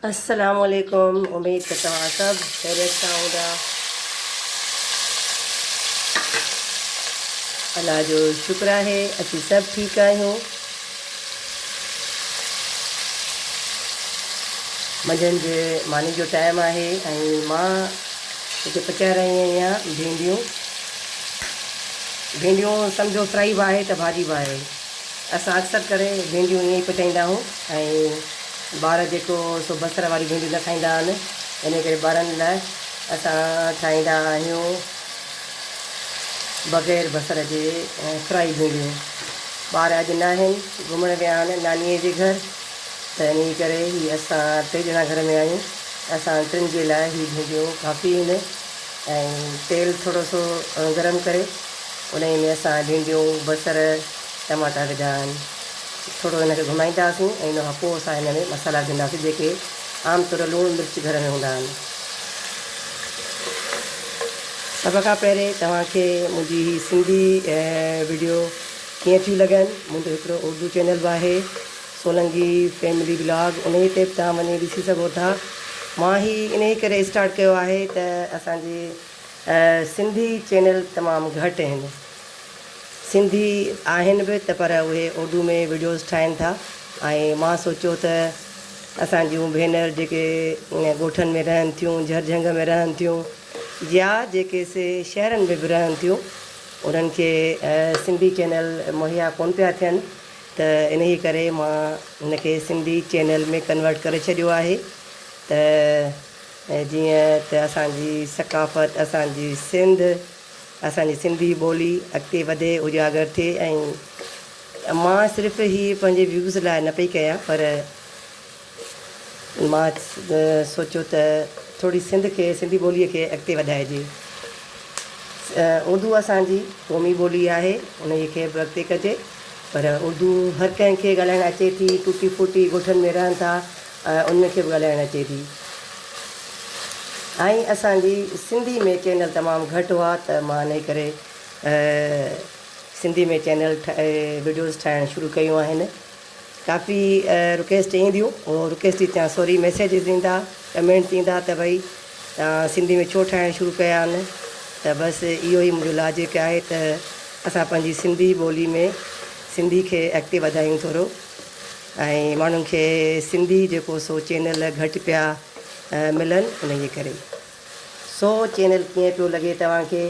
अस्सलामुअलैकुम। उम्मीद करता हूँ सब खैरियत सां हूंदा। अल्लाह जो शुक्र आहे असीं सभु ठीकु आहियूं। मंझंदि जे मानी जो टाइम आहे ऐं मां हिते पचाए रही आहियां भिंडियूं सम्झो फ्राई बि आहे त भाॼी बि आहे। असां अक्सर करे भिंडियूं ईअं ई पचाईंदा आहियूं ऐं ॿार जेको सो बसर वारी भिंडियूं न खाईंदा आहिनि, इन करे ॿारनि लाइ असां ठाहींदा आहियूं बग़ैर बसर जे फ्राई भिंडियूं। ॿार अॼु न आहिनि, घुमण विया आहिनि नानीअ जे घर, त इन करे ही असां 3 ॼणा घर में आहियूं। असां 3 जे लाइ ही भिंडियूं काफ़ी आहिनि ऐं तेल थोरो सो गरम करे उन में असां भिंडियूं बसर टमाटा विधा आहिनि। थोरो हिनखे घुमाईंदासीं ऐं इन खां पोइ असां हिन में मसाला विझंदासीं जेके आम तौरु लूणु मिर्च घर में हूंदा आहिनि। सभ खां पहिरें तव्हांखे मुंहिंजी ही सिंधी वीडियो कीअं थियूं लॻनि। मुंहिंजो हिकिड़ो उर्दू चैनल बि आहे, सोलंगी फैमिली ब्लॉग, उन ते बि तव्हां वञी ॾिसी सघो था। मां ही इन करे स्टार्ट कयो आहे त असांजे सिंधी चैनल तमामु घटि आहिनि। सिंधी आहिनि बि त पर उहे उर्दू में वीडियोज़ ठाहिनि था ऐं मां सोचियो त असांजूं भेनर जेके ॻोठनि में रहनि थियूं, झरझंग में रहनि थियूं या जेके से शहरनि में बि रहनि थियूं, उन्हनि खे सिंधी चैनल मुहैया कोन पिया थियनि, त इन ई करे मां हिनखे सिंधी चैनल में कन्वर्ट करे छॾियो आहे त जीअं त असांजी सकाफ़त, असांजी सिंध, असांजी सिंधी ॿोली अॻिते वधे, उजागर थिए। ऐं मां सिर्फ़ु ही पंहिंजे व्यूज़ लाइ न पई कयां, पर मां सोचियो त थोरी सिंधी ॿोलीअ खे अॻिते वधाइजे। उर्दू असांजी क़ौमी ॿोली आहे, उन खे बि अॻिते कजे, पर उर्दू हर कंहिंखे ॻाल्हाइणु अचे थी। टुटी फुटी ॻोठनि में रहनि था, उनखे बि ॻाल्हाइणु अचे थी। ऐं असांजी सिंधी में चैनल तमामु घटि हुआ, त मां इन करे सिंधी में चैनल वीडियोज़ ठाहिणु शुरू कयूं आहिनि। काफ़ी रिक्वेस्ट ईंदियूं, उहो रिक्वेस्ट थी सॉरी मैसेजिस ईंदा, कमेंट्स ईंदा त भई तव्हां सिंधी में छो ठाहिणु शुरू कया आहिनि। त बसि इहो ई मुंहिंजो लॉजिक आहे त असां पंहिंजी सिंधी ॿोली में सिंधी खे अॻिते वधायूं थोरो, ऐं माण्हुनि खे सिंधी जेको सो चैनल घटि पिया मिलनि, उन जे करे। सो चैनल कीअं पियो लॻे तव्हांखे,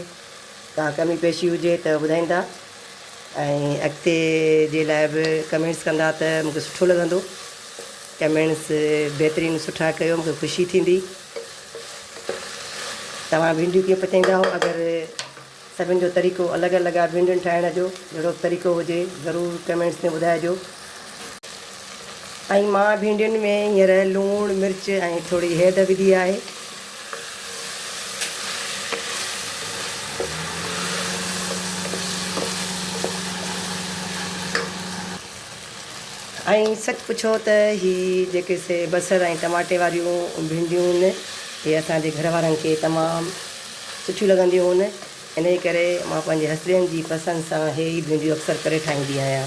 का कमी पेशी हुजे त ॿुधाईंदा ऐं अॻिते जे लाइ बि कमेंट्स कंदा त मूंखे सुठो लॻंदो। कमेंट्स बहितरीनु सुठा कयो, मूंखे ख़ुशी थींदी। तव्हां भिंडियूं कीअं पचाईंदा हो, अगरि सभिनि जो तरीक़ो अलॻि अलॻि आहे भिंडियुनि ठाहिण जो, जहिड़ो तरीक़ो हुजे ज़रूरु कमेंट्स में ॿुधाइजो। ऐं मां भिंडियुनि में हींअर लूणु मिर्च ऐं थोरी हैड विधी आहे। ऐं सच पुछो त ही जेके से बसर ऐं टमाटे वारियूं भिंडियूं आहिनि, इहे असांजे घर वारनि खे तमामु सुठियूं लॻंदियूं आहिनि। इन करे मां पंहिंजे हसबैंड जी पसंदि सां इहे ई भिंडियूं अक्सर करे ठाहींदी आहियां।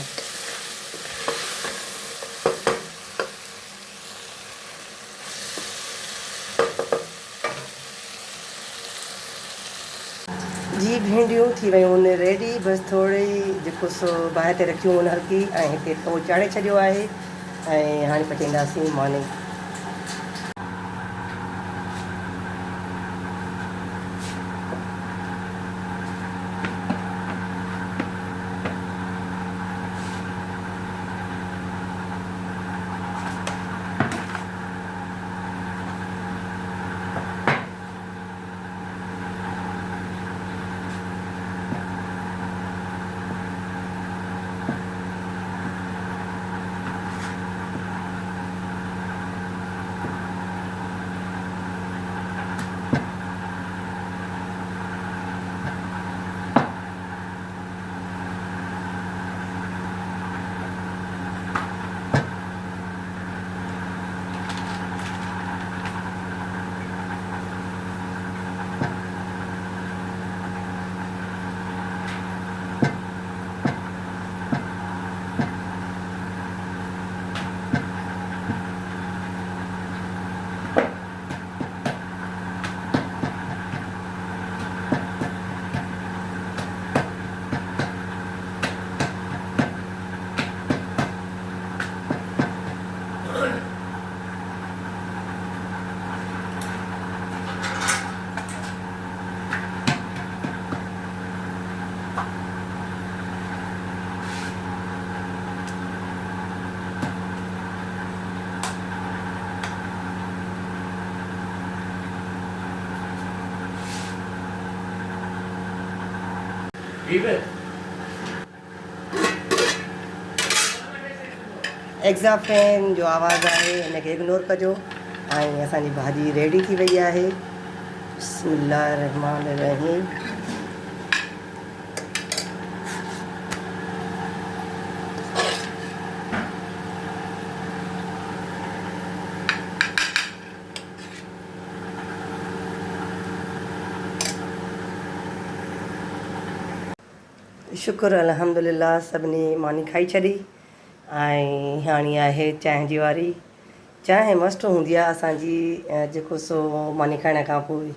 जी भिंडियूं थी वियूं आहिनि रेडी, बसि थोरी जेको सो बाहि ते रखियूं आहिनि हल्की, ऐं हिते तओ चाढ़े छॾियो आहे ऐं हाणे पचाईंदासीं मानी। एग्ज़ा फैन जो आवाज़ु आहे हिनखे इग्नोर कजो। ऐं असांजी भाॼी रेडी थी वई आहे। बिस्मिल्लाह रहमान रहीम। शुक्र अल्हम्दुलिल्लाह सभिनी मानी खाई छॾी। ऐं हाणे आहे चांहि जी वारी। चांहि मस्तु हूंदी आहे असांजी जेको सो मानी खाइण खां पोइ।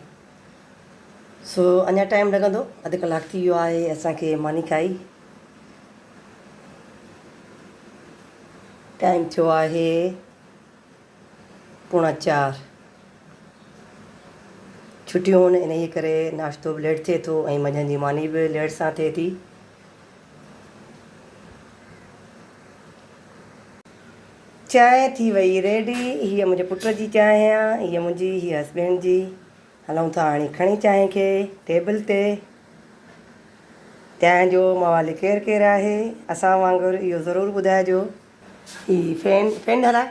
सो अञा टाइम लॻंदो, अधु कलाकु थी वियो आहे असांखे मानी खाई। टाइम थियो आहे 3:45। छुटियूं आहिनि इन करे नाश्तो बि लेट थिए थो ऐं मंझंदि जी मानी बि लेट सां थिए थी। चांहि थी वई रेडी। हीअ मुंहिंजे पुट जी चांहि आहे, हीअ मुंहिंजी, हीअ हस्बैंड जी। हलूं था हाणे खणी चांहि खे टेबल ते। चांहि जो मवाली केरु केरु आहे असां वांगुरु इहो ज़रूरु ॿुधाइजो। हीअ फैन हलाए।